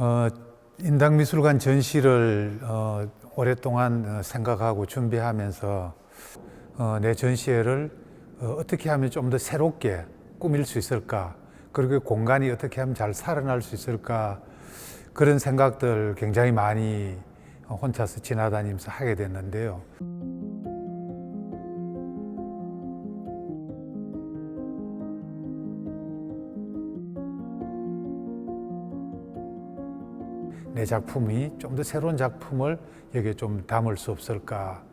어, 인당미술관 전시를 오랫동안 생각하고 준비하면서 내 전시회를 어떻게 하면 좀 더 새롭게 꾸밀 수 있을까, 그리고 공간이 어떻게 하면 잘 살아날 수 있을까, 그런 생각들 굉장히 많이 혼자서 지나다니면서 하게 됐는데요. 내 작품이 좀 더 새로운 작품을 여기에 좀 담을 수 없을까,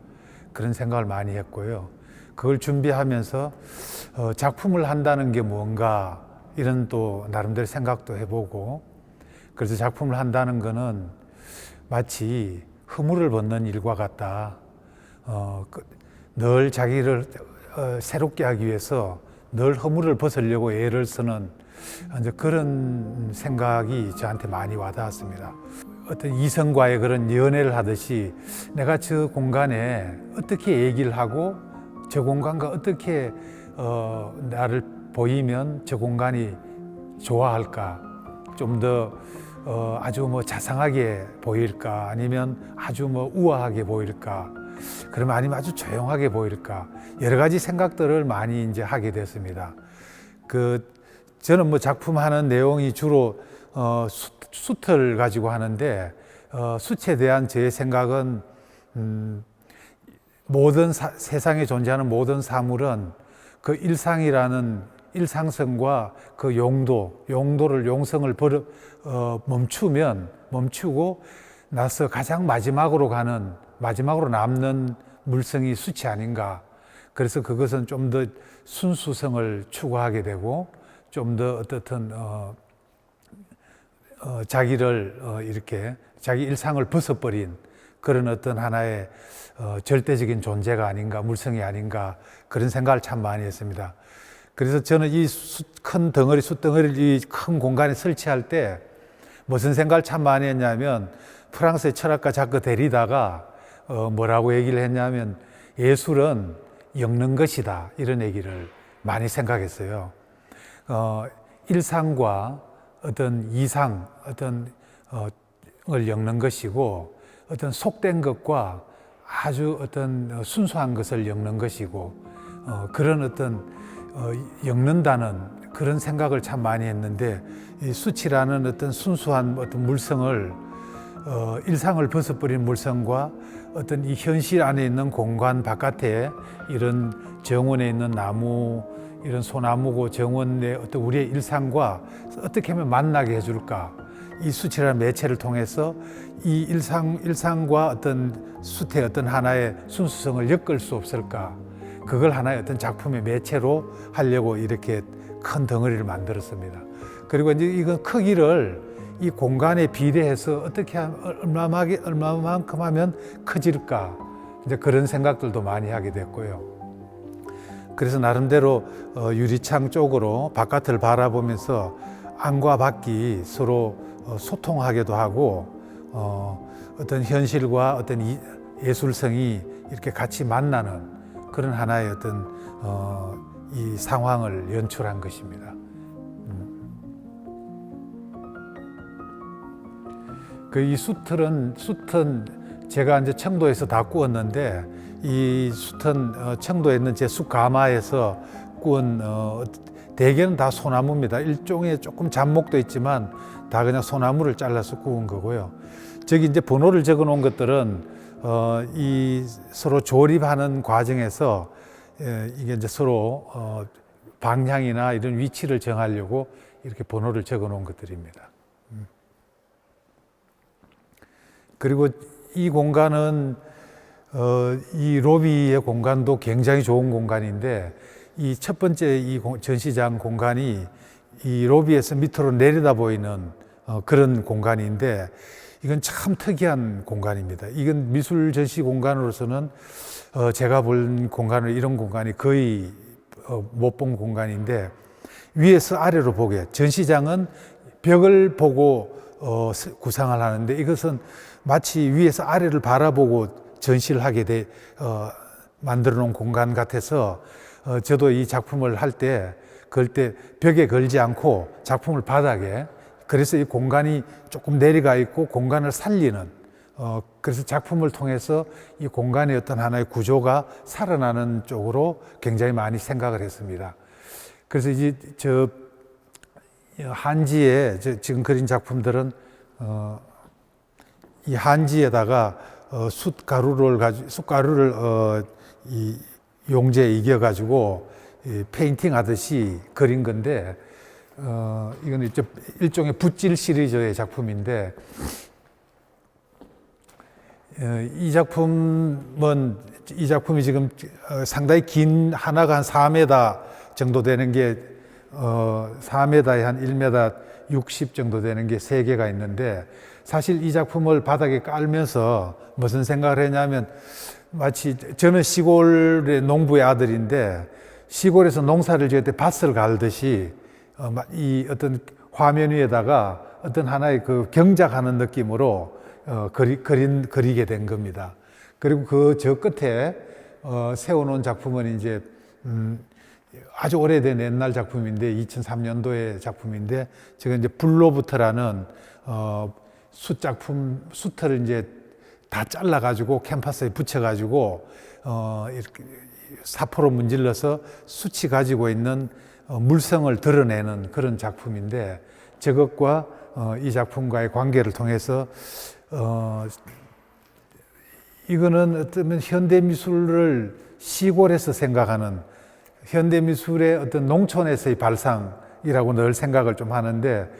그런 생각을 많이 했고요. 그걸 준비하면서 작품을 한다는 게 뭔가, 이런 또 나름대로 생각도 해보고, 그래서 작품을 한다는 거는 마치 허물을 벗는 일과 같다. 늘 자기를 새롭게 하기 위해서 늘 허물을 벗으려고 애를 쓰는 이제 그런 생각이 저한테 많이 와닿았습니다. 어떤 이성과의 그런 연애를 하듯이 내가 저 공간에 어떻게 얘기를 하고 저 공간과 어떻게 나를 보이면 저 공간이 좋아할까, 좀 더 아주 뭐 자상하게 보일까, 아니면 아주 뭐 우아하게 보일까, 그러면 아니면 아주 조용하게 보일까, 여러 가지 생각들을 많이 이제 하게 됐습니다. 저는 뭐 작품하는 내용이 주로 숯을 가지고 하는데, 숯에 대한 제 생각은 세상에 존재하는 모든 사물은 그 일상성과 그 용성을 멈추고 나서 가장 마지막으로 남는 물성이 숯이 아닌가. 그래서 그것은 좀 더 순수성을 추구하게 되고, 좀 더 어떻든 자기를 이렇게 자기 일상을 벗어버린 그런 어떤 하나의 절대적인 존재가 아닌가, 물성이 아닌가, 그런 생각을 참 많이 했습니다. 그래서 저는 이 큰 덩어리, 숯덩어리를 이 큰 공간에 설치할 때 무슨 생각을 참 많이 했냐면, 프랑스의 철학가 자크 데리다가 뭐라고 얘기를 했냐면, 예술은 엮는 것이다, 이런 얘기를 많이 생각했어요. 일상과 어떤 이상, 을 엮는 것이고, 어떤 속된 것과 아주 어떤 순수한 것을 엮는 것이고, 그런 어떤 엮는다는 그런 생각을 참 많이 했는데, 이 숯이라는 어떤 순수한 어떤 물성을 일상을 벗어버린 물성과 어떤 이 현실 안에 있는 공간 바깥에 이런 정원에 있는 나무, 이런 소나무고 정원의 어떤 우리의 일상과 어떻게 하면 만나게 해줄까, 이 숯이라는 매체를 통해서 이 일상과 어떤 숯의 어떤 하나의 순수성을 엮을 수 없을까, 그걸 하나의 어떤 작품의 매체로 하려고 이렇게 큰 덩어리를 만들었습니다. 그리고 이제 이건 크기를 이 공간에 비례해서 어떻게 하면 얼마만큼 하면 커질까, 이제 그런 생각들도 많이 하게 됐고요. 그래서 나름대로 유리창 쪽으로 바깥을 바라보면서 안과 밖이 서로 소통하기도 하고, 어떤 현실과 어떤 예술성이 이렇게 같이 만나는 그런 하나의 어떤 이 상황을 연출한 것입니다. 이 숯은 제가 이제 청도에서 다 구웠는데, 이 숯은 청도에 있는 제 숯가마에서 구운 대개는 다 소나무입니다. 일종의 조금 잡목도 있지만 다 그냥 소나무를 잘라서 구운 거고요. 저기 이제 번호를 적어 놓은 것들은 이 서로 조립하는 과정에서 이게 이제 서로 방향이나 이런 위치를 정하려고 이렇게 번호를 적어 놓은 것들입니다. 그리고 이 공간은 이 로비의 공간도 굉장히 좋은 공간인데, 이 첫 번째 이 전시장 공간이 이 로비에서 밑으로 내려다 보이는 그런 공간인데, 이건 참 특이한 공간입니다. 이건 미술 전시 공간으로서는 제가 본 공간을 이런 공간이 거의 못 본 공간인데, 위에서 아래로 보게, 전시장은 벽을 보고 구상을 하는데, 이것은 마치 위에서 아래를 바라보고 전시를 하게 만들어 놓은 공간 같아서, 저도 이 작품을 할 때 벽에 걸지 않고 작품을 바닥에 그래서 이 공간이 조금 내려가 있고 공간을 살리는, 그래서 작품을 통해서 이 공간의 어떤 하나의 구조가 살아나는 쪽으로 굉장히 많이 생각을 했습니다. 그래서 이제 한지에 지금 그린 작품들은 이 한지에다가 숯가루를 이 용제에 이겨 가지고 페인팅 하듯이 그린 건데, 이건 일종의 붓질 시리즈의 작품인데, 이 작품이 지금 상당히 긴, 하나가 한 4m 정도 되는 게 4m에 한 1m 60 정도 되는 게 3개가 있는데, 사실 이 작품을 바닥에 깔면서 무슨 생각을 했냐면, 마치 저는 시골의 농부의 아들인데 시골에서 농사를 지을 때 밭을 갈듯이 이 어떤 화면 위에다가 어떤 하나의 그 경작하는 느낌으로 그리게 된 겁니다. 그리고 저 끝에 세워놓은 작품은 이제 아주 오래된 옛날 작품인데 2003년도의 작품인데, 제가 이제 불로부터라는 숯을 이제 다 잘라가지고 캠퍼스에 붙여가지고 이렇게 사포로 문질러서 숯이 가지고 있는 물성을 드러내는 그런 작품인데, 저것과 이 작품과의 관계를 통해서 이거는 어쩌면 현대미술을 시골에서 생각하는, 현대미술의 어떤 농촌에서의 발상이라고 늘 생각을 좀 하는데,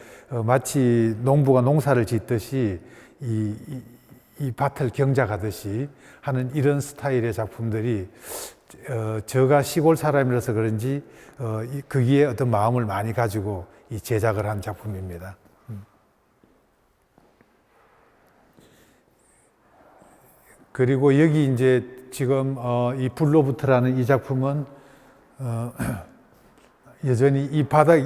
마치 농부가 농사를 짓듯이 이 밭을 경작하듯이 하는 이런 스타일의 작품들이, 제가 시골 사람이라서 그런지 거기에 어떤 마음을 많이 가지고 이 제작을 한 작품입니다. 그리고 여기 이제 지금 이 불로부터라는 이 작품은 여전히 이 바닥,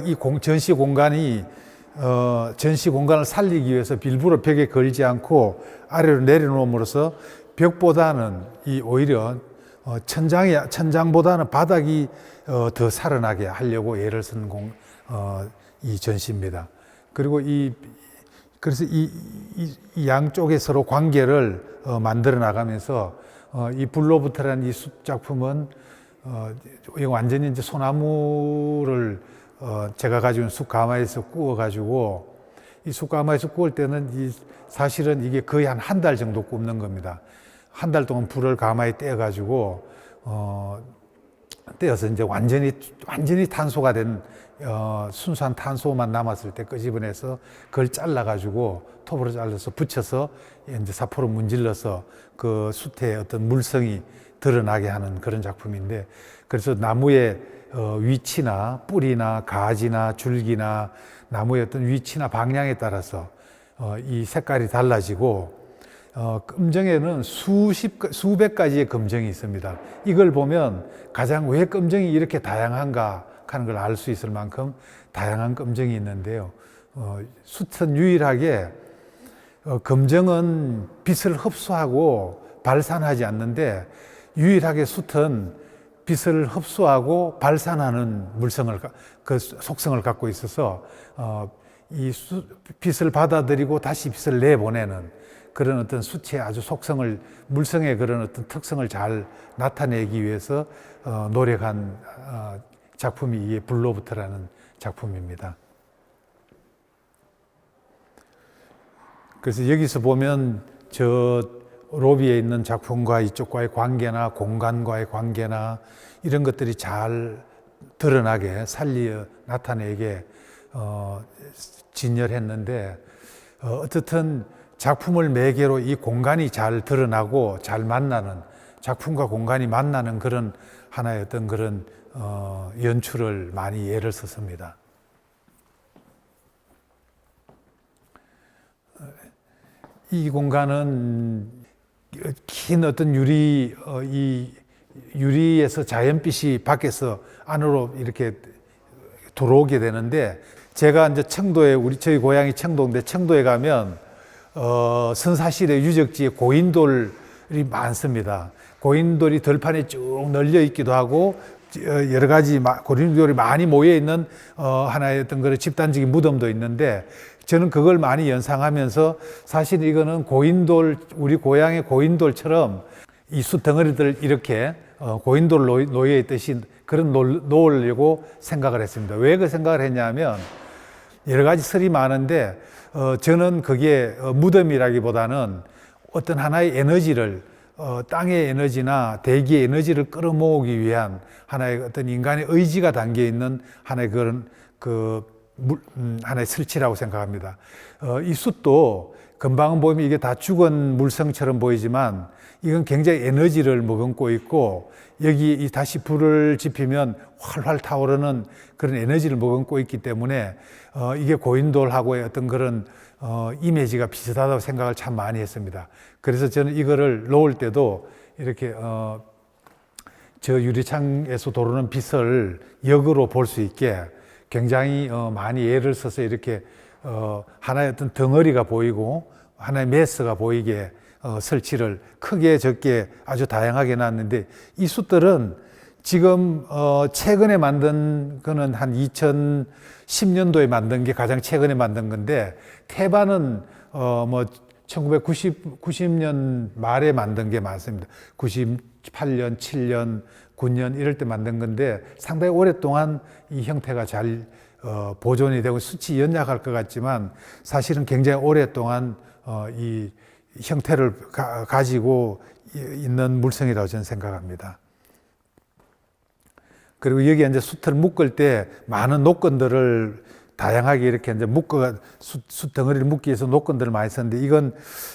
전시 공간을 살리기 위해서 일부러 벽에 걸지 않고 아래로 내려놓음으로써 벽보다는 오히려 천장보다는 바닥이 더 살아나게 하려고 애를 쓴 이 전시입니다. 그리고 그래서 이 양쪽에 서로 관계를 만들어 나가면서 이 불로부터라는 이 숲 작품은 완전히 이제 소나무를 제가 가지고 있는 숯가마에서 구워가지고, 이 숯가마에서 구울 때는 사실은 이게 거의 한 달 정도 굽는 겁니다. 한 달 동안 불을 가마에 떼어가지고 떼어서 이제 완전히 탄소가 된 순수한 탄소만 남았을 때 끄집어내서 그걸 잘라가지고 톱으로 잘라서 붙여서 이제 사포로 문질러서 그 숯의 어떤 물성이 드러나게 하는 그런 작품인데, 그래서 나무의 위치나 뿌리나 가지나 줄기나 나무의 어떤 위치나 방향에 따라서 이 색깔이 달라지고, 금정에는 수백 가지의 금정이 있습니다. 이걸 보면 가장 왜 금정이 이렇게 다양한가 하는 걸 알 수 있을 만큼 다양한 금정이 있는데요. 숯은 유일하게 금정은 빛을 흡수하고 발산하지 않는데, 유일하게 숯은 빛을 흡수하고 발산하는 그 속성을 갖고 있어서 빛을 받아들이고 다시 빛을 내보내는 그런 어떤 숯의 아주 물성의 그런 어떤 특성을 잘 나타내기 위해서 노력한 작품이 이 불로부터라는 작품입니다. 그래서 여기서 보면 저 로비에 있는 작품과 이쪽과의 관계나 공간과의 관계나 이런 것들이 잘 드러나게 나타내게 진열했는데, 어쨌든 작품을 매개로 이 공간이 잘 드러나고 잘 만나는, 작품과 공간이 만나는 그런 하나의 어떤 그런 연출을 많이 예를 썼습니다. 이 공간은 긴 어떤 유리에서 자연빛이 밖에서 안으로 이렇게 들어오게 되는데, 제가 이제 저희 고향이 청도인데, 청도에 가면 선사실의 유적지에 고인돌이 많습니다. 고인돌이 들판에 쭉 널려 있기도 하고 여러 가지 고린돌이 많이 모여 있는 하나의 어떤 그런 집단적인 무덤도 있는데 저는 그걸 많이 연상하면서 사실 이거는 고인돌, 우리 고향의 고인돌처럼 이 숯덩어리들 이렇게 고인돌 놓여 있듯이 그런 놓으려고 생각을 했습니다. 왜 그 생각을 했냐면 여러 가지 설이 많은데 저는 그게 무덤이라기보다는 어떤 하나의 에너지를 땅의 에너지나 대기의 에너지를 끌어모으기 위한 하나의 어떤 인간의 의지가 담겨 있는 하나의 그런 하나의 설치라고 생각합니다. 이 숯도 금방 보면 이게 다 죽은 물성처럼 보이지만 이건 굉장히 에너지를 머금고 있고 여기 다시 불을 지피면 활활 타오르는 그런 에너지를 머금고 있기 때문에 이게 고인돌하고의 어떤 그런 이미지가 비슷하다고 생각을 참 많이 했습니다. 그래서 저는 이거를 놓을 때도 이렇게 저 유리창에서 도르는 빛을 역으로 볼 수 있게 굉장히 많이 애를 써서 이렇게 하나의 어떤 덩어리가 보이고 하나의 메스가 보이게 설치를 크게 적게 아주 다양하게 놨는데 이 숯들은 지금 최근에 만든 거는 한 2010년도에 만든 게 가장 최근에 만든 건데 태반은 뭐 1990년 말에 만든 게 많습니다. 98년, 7년, 9년 이럴 때 만든 건데 상당히 오랫동안 이 형태가 잘 보존이 되고 수치 연약할 것 같지만 사실은 굉장히 오랫동안 이 형태를 가지고 있는 물성이라고 저는 생각합니다. 그리고 여기 이제 숯을 묶을 때 많은 노건들을 다양하게 이렇게 이제 숯 덩어리를 묶기 위해서 노건들을 많이 썼는데 이건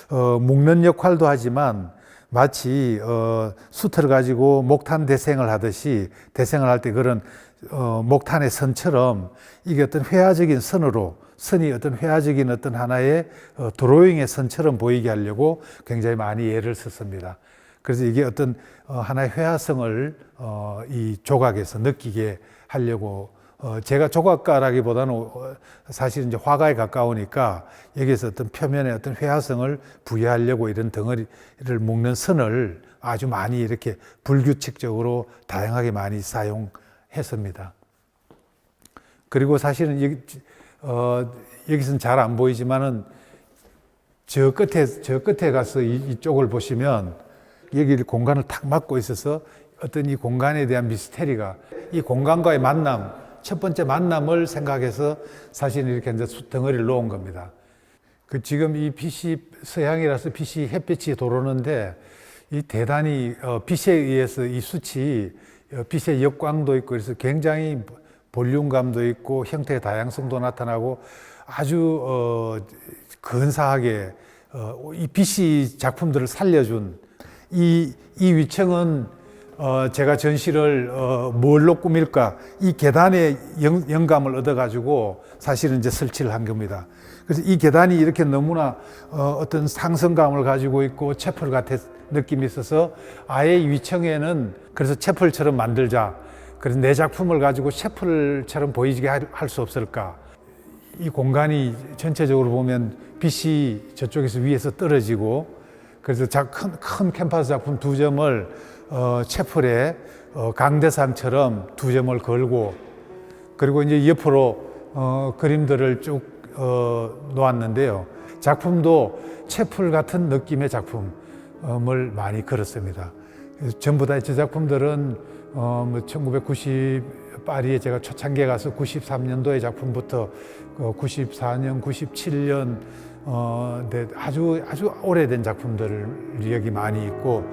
묶는 역할도 하지만 마치 숯을 가지고 목탄 대생을 하듯이 대생을 할 때 그런 목탄의 선처럼 이게 어떤 회화적인 선이 어떤 회화적인 어떤 하나의 드로잉의 선처럼 보이게 하려고 굉장히 많이 애를 썼습니다. 그래서 이게 어떤 하나의 회화성을 이 조각에서 느끼게 하려고 제가 조각가라기보다는 사실 이제 화가에 가까우니까 여기서 어떤 표면에 어떤 회화성을 부여하려고 이런 덩어리를 묶는 선을 아주 많이 이렇게 불규칙적으로 다양하게 많이 사용했습니다. 그리고 사실은 여기서는 잘 안 보이지만은 저 끝에 가서 이쪽을 보시면 여기 공간을 탁 막고 있어서 어떤 이 공간에 대한 미스테리가 이 공간과의 만남, 첫 번째 만남을 생각해서 사실 이렇게 이제 숯덩어리를 놓은 겁니다. 지금 이 빛이 서양이라서 빛이 햇빛이 들어오는데 이 대단히 빛에 의해서 이 숯이 빛의 역광도 있고 그래서 굉장히 볼륨감도 있고 형태의 다양성도 나타나고 아주 근사하게 이 빛이 작품들을 살려준 이 위층은 제가 전시를 뭘로 꾸밀까 이 계단에 영감을 얻어가지고 사실은 이제 설치를 한 겁니다. 그래서 이 계단이 이렇게 너무나 어떤 상성감을 가지고 있고 채플 같은 느낌이 있어서 아예 이 위층에는 그래서 채플처럼 만들자. 그래서 내 작품을 가지고 채플처럼 보이게 할 수 없을까. 이 공간이 전체적으로 보면 빛이 저쪽에서 위에서 떨어지고 그래서 큰 캠퍼스 작품 두 점을 채플에 강대상처럼 두 점을 걸고 그리고 이제 옆으로 그림들을 쭉 놓았는데요. 작품도 채플 같은 느낌의 작품을 많이 그렸습니다. 전부 다 저 작품들은 1990 파리에 제가 초창기에 가서 93년도의 작품부터 94년, 97년 아주 오래된 작품들이 여기 많이 있고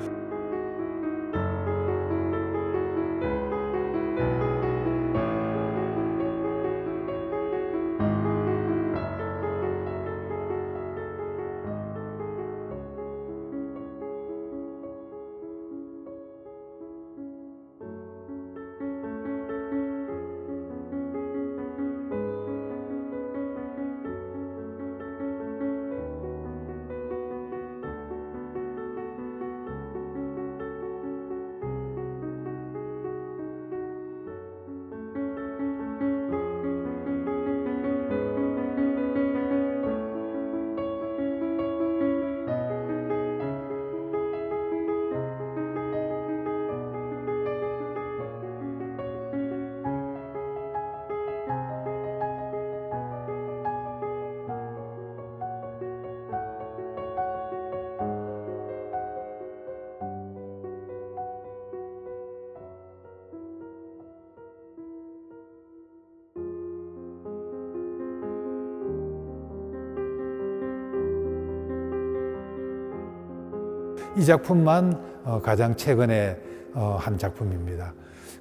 이 작품만 가장 최근에 한 작품입니다.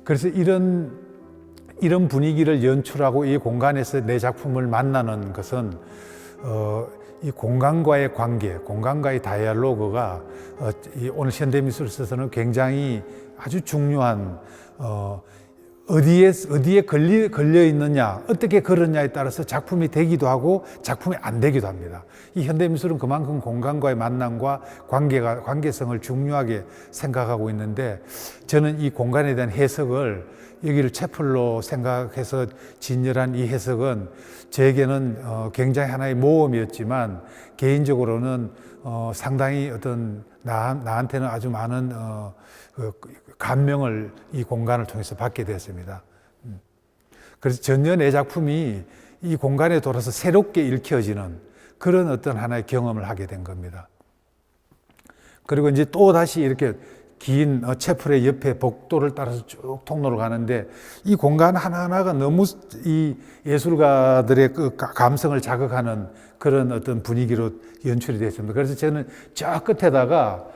그래서 이런 분위기를 연출하고 이 공간에서 내 작품을 만나는 것은 이 공간과의 관계, 공간과의 다이얼로그가 오늘 현대미술에서는 굉장히 아주 중요한 어디에 걸려 있느냐, 어떻게 걸었냐에 따라서 작품이 되기도 하고 작품이 안 되기도 합니다. 이 현대미술은 그만큼 공간과의 만남과 관계성을 중요하게 생각하고 있는데, 저는 이 공간에 대한 해석을 여기를 채플로 생각해서 진열한 이 해석은 저에게는 굉장히 하나의 모험이었지만, 개인적으로는 상당히 어떤 나한테는 아주 많은 감명을 이 공간을 통해서 받게 됐습니다. 그래서 전혀 내 작품이 이 공간에 돌아서 새롭게 읽혀지는 그런 어떤 하나의 경험을 하게 된 겁니다. 그리고 이제 또 다시 이렇게 긴 채플의 옆에 복도를 따라서 쭉 통로를 가는데, 이 공간 하나하나가 너무 이 예술가들의 그 감성을 자극하는 그런 어떤 분위기로 연출이 되어 있습니다. 그래서 저는 저 끝에다가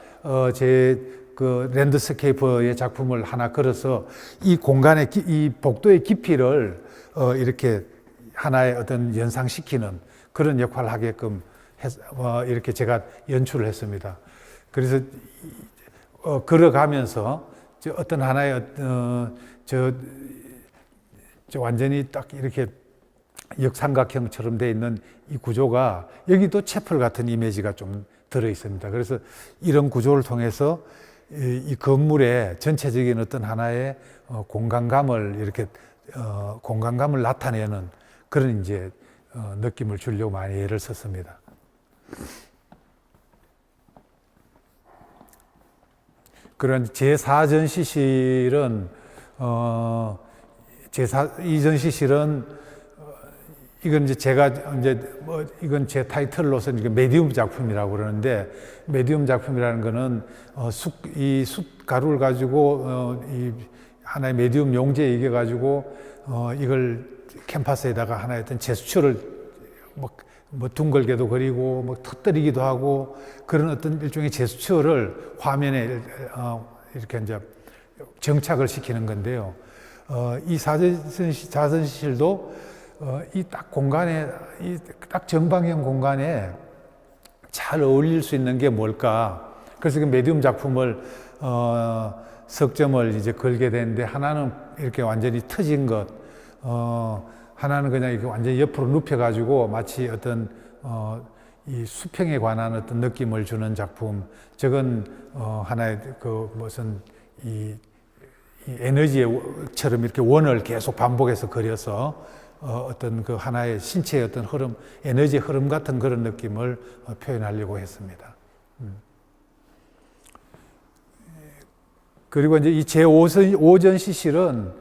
제 그 랜드스케이프의 작품을 하나 걸어서 이 공간의 이 복도의 깊이를 이렇게 하나의 어떤 연상시키는 그런 역할을 하게끔 이렇게 제가 연출을 했습니다. 그래서 걸어가면서 어떤 하나의 저 완전히 딱 이렇게 역삼각형처럼 되어 있는 이 구조가, 여기도 채플 같은 이미지가 좀 들어 있습니다. 그래서 이런 구조를 통해서 이 건물의 전체적인 어떤 하나의 공간감을 이렇게 공간감을 나타내는 그런 이제 느낌을 주려고 많이 애를 썼습니다. 그런 제4전시실은 이 전시실은 이건 이제 제가 이건 제 타이틀로서는 이게 메디움 작품이라고 그러는데, 메디움 작품이라는 거는 이 숯가루를 가지고 이 하나의 메디움 용지에 이겨 가지고 이걸 캔버스에다가 하나의 어떤 제스처를 뭐 둥글게도 그리고 뭐 터뜨리기도 하고, 그런 어떤 일종의 제스처를 화면에 이렇게 이제 정착을 시키는 건데요. 이 자전시실도 이 딱 공간에, 이 딱 정방형 공간에 잘 어울릴 수 있는 게 뭘까? 그래서 그 메디움 작품을 석점을 이제 걸게 되는데, 하나는 이렇게 완전히 터진 것, 하나는 그냥 이렇게 완전히 옆으로 눕혀가지고 마치 어떤 이 수평에 관한 어떤 느낌을 주는 작품. 저건 하나의 그 무슨 이 에너지처럼 이렇게 원을 계속 반복해서 그려서 어떤 그 하나의 신체의 어떤 흐름, 에너지 흐름 같은 그런 느낌을 표현하려고 했습니다. 그리고 이제 이 제5전 시실은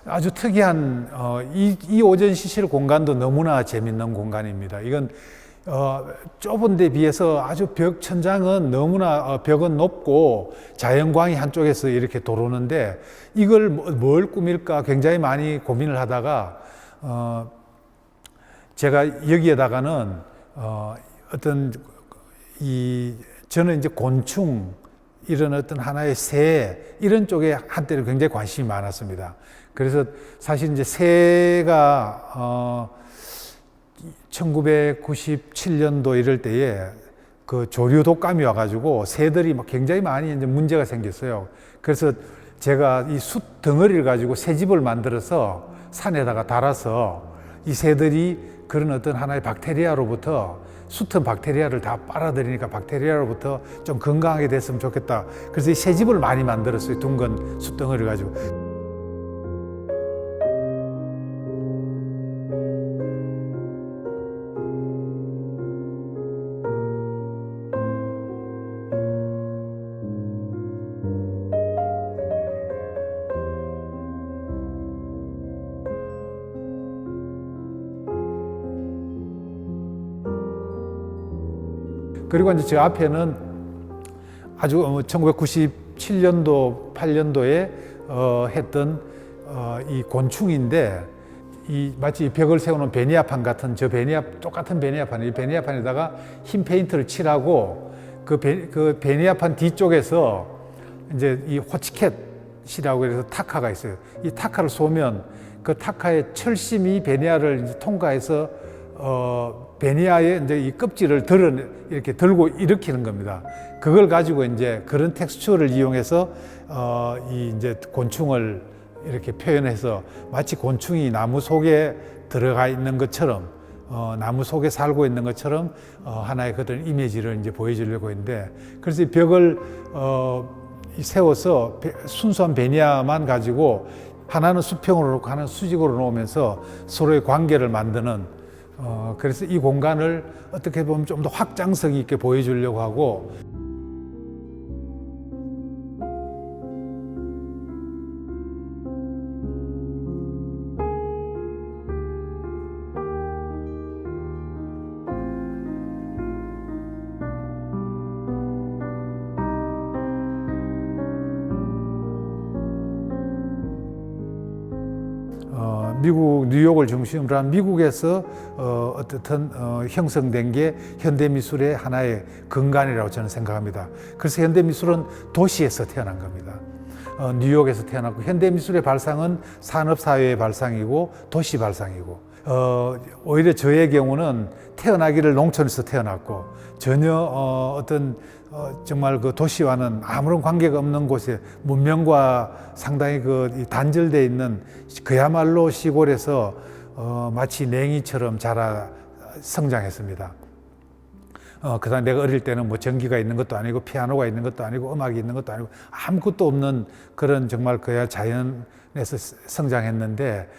아주 특이한 이 오전 시실 공간도 너무나 재밌는 공간입니다. 이건 좁은 데 비해서 아주 천장은 너무나 벽은 높고 자연광이 한쪽에서 이렇게 들어오는데, 이걸 뭘 꾸밀까 굉장히 많이 고민을 하다가 제가 여기에다가는 어떤 저는 이제 곤충, 이런 어떤 하나의 새, 이런 쪽에 한때는 굉장히 관심이 많았습니다. 그래서 사실 이제 새가 1997년도 이럴 때에 그 조류 독감이 와가지고 새들이 막 굉장히 많이 이제 문제가 생겼어요. 그래서 제가 이 숯 덩어리를 가지고 새집을 만들어서 산에다가 달아서 이 새들이 그런 어떤 하나의 박테리아로부터, 숯은 박테리아를 다 빨아들이니까 박테리아로부터 좀 건강하게 됐으면 좋겠다. 그래서 이 새집을 많이 만들었어요. 둥근 숯덩어리를 가지고. 그리고 이제 저 앞에는 아주 1997년도, 8년도에 했던 이 곤충인데, 이 마치 벽을 세우는 베니아판 같은 똑같은 베니아판, 이 베니아판에다가 흰 페인트를 칠하고 그 베니아판 뒤쪽에서 이제 이 호치켓이라고 해서 타카가 있어요. 이 타카를 쏘면 그 타카의 철심이 베니아를 이제 통과해서 베니아의 이제 이 껍질을 이렇게 들고 일으키는 겁니다. 그걸 가지고 이제 그런 텍스처를 이용해서 이 이제 곤충을 이렇게 표현해서 마치 곤충이 나무 속에 들어가 있는 것처럼 나무 속에 살고 있는 것처럼 하나의 그런 이미지를 이제 보여주려고 했는데, 그래서 이 벽을 세워서 순수한 베니아만 가지고 하나는 수평으로 놓고 하나는 수직으로 놓으면서 서로의 관계를 만드는, 그래서 이 공간을 어떻게 보면 좀 더 확장성 있게 보여주려고 하고, 미국 뉴욕을 중심으로 한 미국에서 어떻든 형성된 게 현대미술의 하나의 근간이라고 저는 생각합니다. 그래서 현대미술은 도시에서 태어난 겁니다. 뉴욕에서 태어났고, 현대미술의 발상은 산업사회의 발상이고 도시 발상이고, 오히려 저의 경우는 태어나기를 농촌에서 태어났고 전혀 정말 그 도시와는 아무런 관계가 없는 곳에 문명과 상당히 그 단절되어 있는 그야말로 시골에서 마치 냉이처럼 성장했습니다. 그다음 내가 어릴 때는 뭐 전기가 있는 것도 아니고 피아노가 있는 것도 아니고 음악이 있는 것도 아니고 아무것도 없는 그런 정말 그야 자연에서 성장했는데,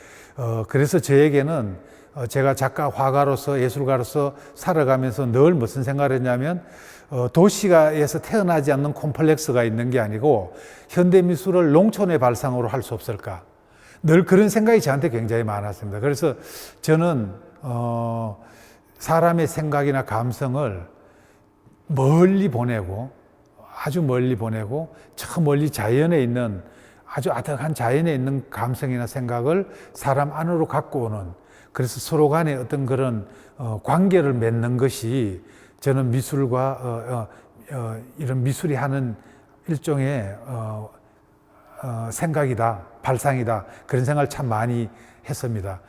그래서 저에게는 제가 작가, 화가로서 예술가로서 살아가면서 늘 무슨 생각을 했냐면, 도시가에서 태어나지 않는 콤플렉스가 있는 게 아니고 현대미술을 농촌의 발상으로 할 수 없을까, 늘 그런 생각이 저한테 굉장히 많았습니다. 그래서 저는 사람의 생각이나 감성을 멀리 보내고, 아주 멀리 보내고 저 멀리 자연에 있는, 아주 아득한 자연에 있는 감성이나 생각을 사람 안으로 갖고 오는, 그래서 서로 간에 어떤 그런 관계를 맺는 것이 저는 미술과 이런 미술이 하는 일종의 생각이다, 발상이다, 그런 생각을 참 많이 했습니다.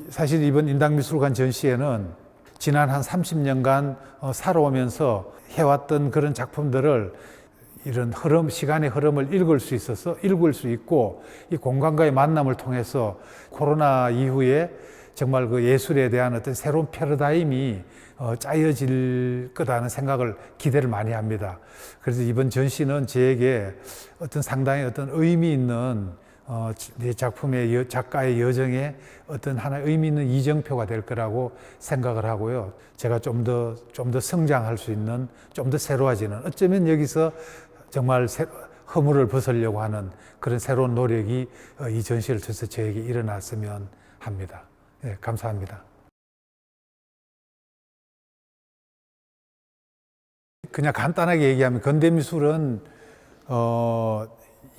사실 이번 인당미술관 전시회는 지난 한 30년간 살아오면서 해왔던 그런 작품들을 이런 시간의 흐름을 읽을 수 있고, 이 공간과의 만남을 통해서 코로나 이후에 정말 그 예술에 대한 어떤 새로운 패러다임이 짜여질 거다는 기대를 많이 합니다. 그래서 이번 전시는 저에게 상당히 의미 있는 내 작품의 작가의 여정에 하나의 의미 있는 이정표가 될 거라고 생각을 하고요. 제가 좀 더 성장할 수 있는, 좀 더 새로워지는, 어쩌면 여기서 정말 허물을 벗으려고 하는 그런 새로운 노력이 이 전시를 통해서 저에게 일어났으면 합니다. 네, 감사합니다. 그냥 간단하게 얘기하면 근대미술은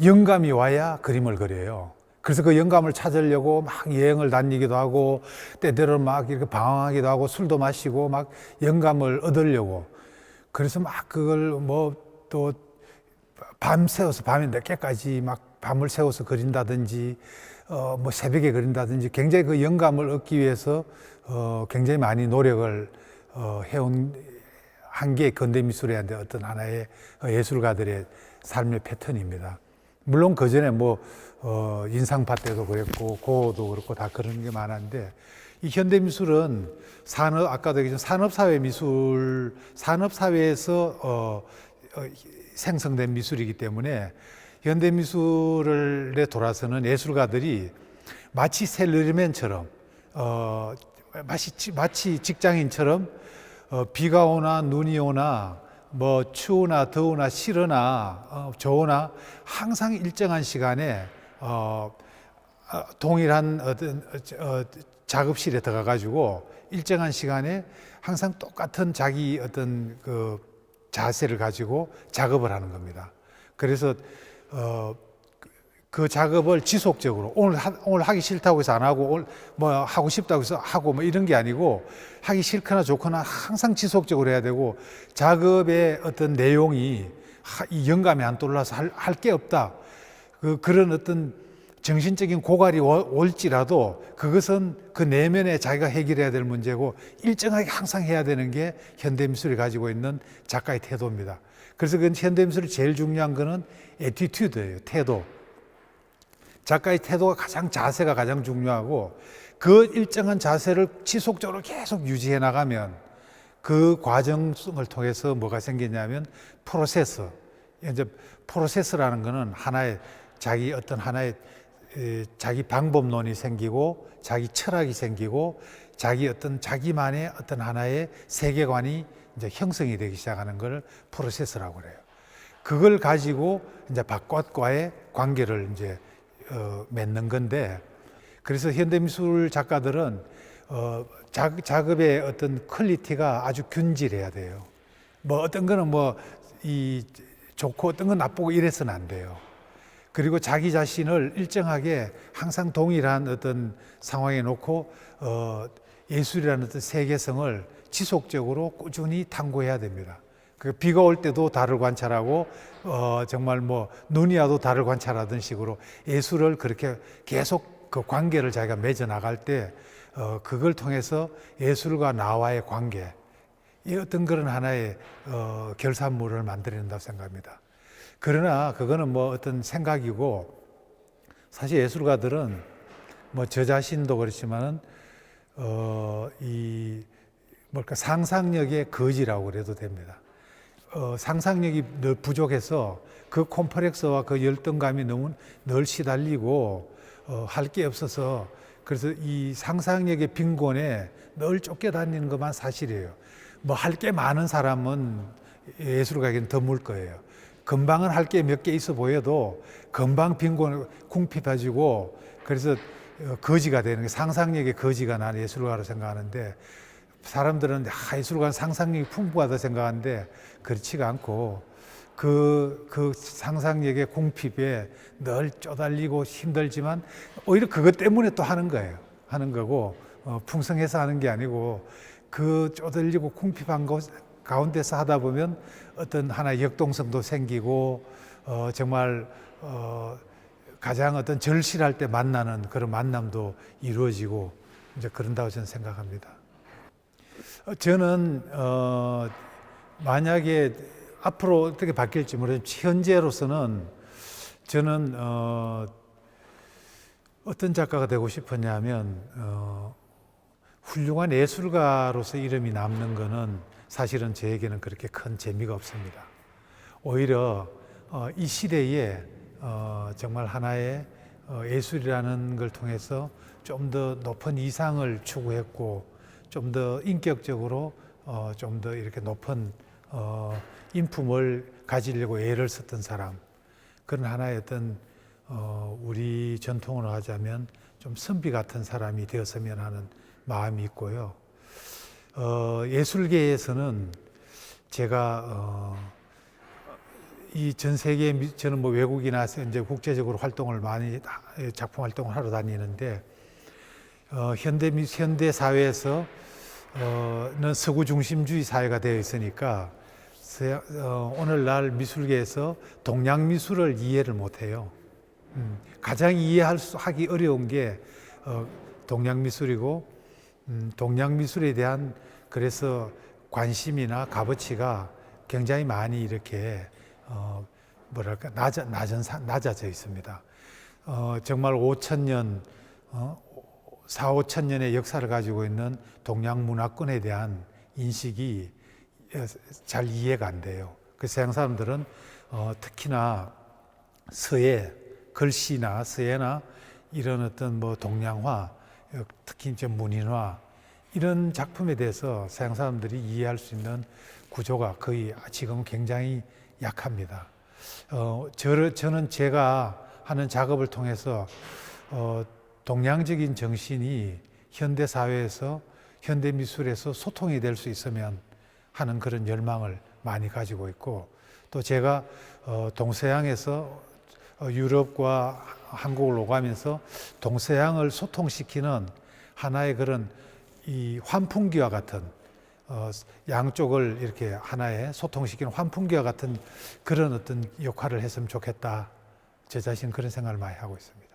영감이 와야 그림을 그려요. 그래서 그 영감을 찾으려고 막 여행을 다니기도 하고, 때때로는 막 이렇게 방황하기도 하고, 술도 마시고 막 영감을 얻으려고. 그래서 막 그걸 또 밤새워서 밤에 늦게까지 막 밤을 새워서 그린다든지, 새벽에 그린다든지, 굉장히 그 영감을 얻기 위해서 굉장히 많이 노력을 한 게 근대미술의 하나의 예술가들의 삶의 패턴입니다. 물론 그 전에 인상파 때도 그랬고 고도 그렇고 다 그런 게 많았는데, 이 현대미술은 아까도 얘기했지만 산업사회 미술, 산업사회에서 생성된 미술이기 때문에 현대미술에 돌아서는 예술가들이 마치 셀러리맨처럼, 마치 직장인처럼 비가 오나 눈이 오나 추우나 더우나 싫으나 좋으나 항상 일정한 시간에 동일한 작업실에 들어가 가지고 일정한 시간에 항상 똑같은 자기 그 자세를 가지고 작업을 하는 겁니다. 그래서 그 작업을 지속적으로 오늘 하기 싫다고 해서 안 하고 오늘 뭐 하고 싶다고 해서 하고 뭐 이런 게 아니고 하기 싫거나 좋거나 항상 지속적으로 해야 되고 작업의 어떤 내용이 이 영감이 안 떠올라서 할 게 없다. 그런 어떤 정신적인 고갈이 올지라도 그것은 그 내면에 자기가 해결해야 될 문제고 일정하게 항상 해야 되는 게 현대미술이 가지고 있는 작가의 태도입니다. 그래서 그 현대미술이 제일 중요한 거는 애티튜드예요. 태도. 작가의 태도가 자세가 가장 중요하고 그 일정한 자세를 지속적으로 계속 유지해 나가면 그 과정을 통해서 뭐가 생기냐면 프로세스. 이제 프로세스라는 거는 하나의 자기 방법론이 생기고 자기 철학이 생기고 자기만의 어떤 하나의 세계관이 이제 형성이 되기 시작하는 걸 프로세스라고 그래요. 그걸 가지고 이제 바깥과의 관계를 이제 맺는 건데, 그래서 현대미술 작가들은 작업의 어떤 퀄리티가 아주 균질해야 돼요. 뭐 어떤 거는 좋고 어떤 건 나쁘고 이래서는 안 돼요. 그리고 자기 자신을 일정하게 항상 동일한 어떤 상황에 놓고 예술이라는 어떤 세계성을 지속적으로 꾸준히 탐구해야 됩니다. 비가 올 때도 달을 관찰하고 정말 눈이 와도 달을 관찰하던 식으로 예술을 그렇게 계속 그 관계를 자기가 맺어 나갈 때 그걸 통해서 예술과 나와의 관계, 이 어떤 그런 하나의 결산물을 만들어낸다고 생각합니다. 그러나 그거는 어떤 생각이고, 사실 예술가들은 저 자신도 그렇지만은 상상력의 거지라고 그래도 됩니다. 상상력이 늘 부족해서 그 콤플렉스와 그 열등감이 너무 늘 시달리고 할 게 없어서, 그래서 이 상상력의 빈곤에 늘 쫓겨다니는 것만 사실이에요. 할 게 많은 사람은 예술가에게는 드물 거예요. 금방은 할 게 몇 개 있어 보여도 금방 빈곤 궁핍해지고, 그래서 거지가 되는 게, 상상력의 거지가 나는 예술가로 생각하는데, 사람들은 예술가는 상상력이 풍부하다 생각하는데 그렇지가 않고 그 상상력의 궁핍에 늘 쪼달리고 힘들지만 오히려 그것 때문에 또 하는 거예요. 하는 거고 풍성해서 하는 게 아니고 그 쪼달리고 궁핍한 것 가운데서 하다 보면 어떤 하나의 역동성도 생기고 정말 가장 어떤 절실할 때 만나는 그런 만남도 이루어지고 이제 그런다고 저는 생각합니다. 저는 만약에 앞으로 어떻게 바뀔지 모르겠지만 현재로서는 저는 어떤 작가가 되고 싶었냐면 훌륭한 예술가로서 이름이 남는 거는 사실은 저에게는 그렇게 큰 재미가 없습니다. 오히려 이 시대에 정말 하나의 예술이라는 걸 통해서 좀 더 높은 이상을 추구했고 좀 더 인격적으로 좀 더 이렇게 높은 인품을 가지려고 애를 썼던 사람, 그런 하나의 어떤 우리 전통으로 하자면 좀 선비 같은 사람이 되었으면 하는 마음이 있고요. 예술계에서는 제가 이 전 세계, 저는 외국이나 이제 국제적으로 활동을 많이 작품 활동을 하러 다니는데 현대 사회에서는 서구 중심주의 사회가 되어 있으니까 오늘날 미술계에서 동양 미술을 이해를 못해요. 가장 하기 어려운 게 동양 미술이고, 동양 미술에 대한 그래서 관심이나 값어치가 굉장히 많이 이렇게 낮아져 있습니다. 정말 5,000년 4, 5천 년의 역사를 가지고 있는 동양 문화권에 대한 인식이 잘 이해가 안 돼요. 그래서 서양 사람들은 특히나 서예, 글씨나 서예나 이런 어떤 동양화, 특히 이제 문인화 이런 작품에 대해서 서양 사람들이 이해할 수 있는 구조가 거의 지금은 굉장히 약합니다. 저는 제가 하는 작업을 통해서 동양적인 정신이 현대 사회에서, 현대 미술에서 소통이 될 수 있으면 하는 그런 열망을 많이 가지고 있고, 또 제가 동서양에서 유럽과 한국을 오가면서 동서양을 소통시키는 하나의 그런 이 환풍기와 같은 양쪽을 이렇게 하나의 소통시키는 환풍기와 같은 그런 어떤 역할을 했으면 좋겠다. 제 자신 그런 생각을 많이 하고 있습니다.